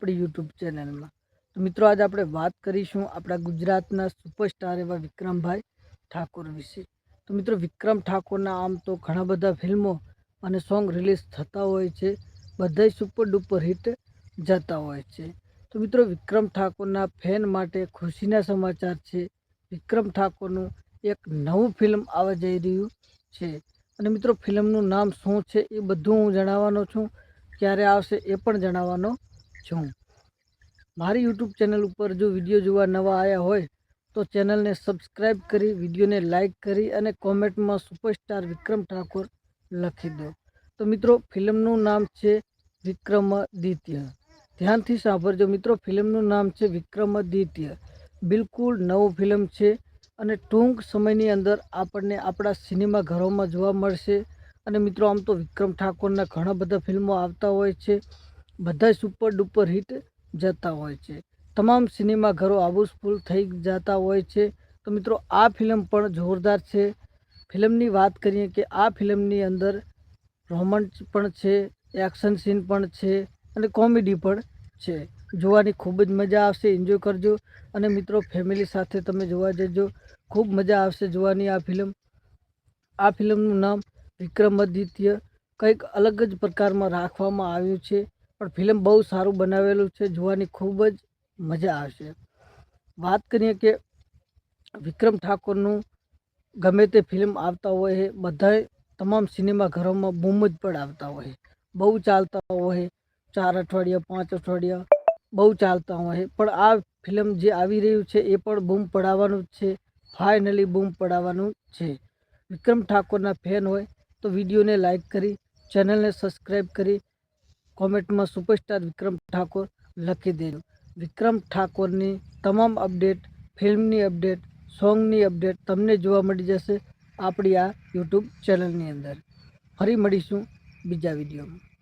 આપણી યુટ્યુબ ચેનલમાં। તો મિત્રો આજે આપણે વાત કરીશું આપણા ગુજરાતના સુપરસ્ટાર એવા વિક્રમભાઈ ઠાકોર વિશે। તો મિત્રો વિક્રમ ઠાકોરના આમ તો ઘણા બધા ફિલ્મો અને સોંગ રિલીઝ થતા હોય છે, બધાય સુપર ડુપર હિટ જતા હોય છે। તો મિત્રો વિક્રમ ઠાકોરના ફેન માટે ખુશીના સમાચાર છે। વિક્રમ ઠાકોરનું એક નવું ફિલ્મ આવવા જઈ રહ્યું છે અને મિત્રો ફિલ્મનું નામ શું છે એ બધું હું જણાવવાનો છું, ક્યારે આવશે એ પણ જણાવવાનો છું। મારી યુટ્યુબ ચેનલ ઉપર જો વિડીયો જોવા નવા આવ્યા હોય તો ચેનલને સબસ્ક્રાઈબ કરી, વિડીયોને લાઇક કરી અને કોમેન્ટમાં સુપરસ્ટાર વિક્રમ ઠાકોર લખી દો। તો મિત્રો ફિલ્મનું નામ છે વિક્રમાદિત્ય। ધ્યાનથી સાંભળજો મિત્રો, ફિલ્મનું નામ છે વિક્રમાદિત્ય। બિલકુલ નવું ફિલ્મ છે અને ટૂંક સમયની અંદર આપણને આપણા સિનેમા ઘરોમાં જોવા મળશે। અને મિત્રો આમ તો વિક્રમ ઠાકોરના ઘણા બધા ફિલ્મો આવતા હોય છે, બધા સુપર ડુપર હિટ જતા હોય છે, તમામ સિનેમા ઘરો હાઉસફુલ થઈ જતા હોય છે। તો મિત્રો આ ફિલ્મ પણ જોરદાર છે। ફિલ્મની વાત કરીએ કે આ ફિલ્મની અંદર રોમાંચ પણ છે, એક્શન સીન પણ છે અને કોમેડી પણ છે। જોવાની ખૂબ જ મજા આવશે, એન્જોય કરજો અને મિત્રો ફેમિલી સાથે તમે જોવા જજો, ખૂબ મજા આવશે જોવાની આ ફિલ્મ। આ ફિલ્મનું નામ વિક્રમાદિત્ય કંઈક અલગ જ પ્રકારમાં રાખવામાં આવ્યું છે, પણ ફિલ્મ બહુ સારું બનાવેલું છે, જોવાની ખૂબ જ મજા આવશે। વાત કરીએ કે વિક્રમ ઠાકોરનું ગમે તે ફિલ્મ આવતા હોય છે, બધાય તમામ સિનેમા ઘરોમાં બૂમ જ પડાવતા હોય, બહુ ચાલતા હોય, 4 અઠવાડિયા 5 અઠવાડિયા બહુ ચાલતા હોય, પણ આ ફિલ્મ જે આવી રહ્યું છે એ પણ બૂમ પડાવવાનું જ છે, ફાઇનલી બૂમ પડાવવાનું છે। વિક્રમ ઠાકોરના ફેન હોય તો વિડીયોને લાઇક કરી, ચેનલને સબસ્ક્રાઈબ કરી, કોમેન્ટમાં સુપરસ્ટાર વિક્રમ ઠાકોર લખી દેજો। વિક્રમ ઠાકોરની તમામ અપડેટ, ફિલ્મની અપડેટ, સોંગની અપડેટ તમને જોવા મળી જશે આપણી આ યુટ્યુબ ચેનલની અંદર। ફરી મળીશું બીજા વિડીયોમાં।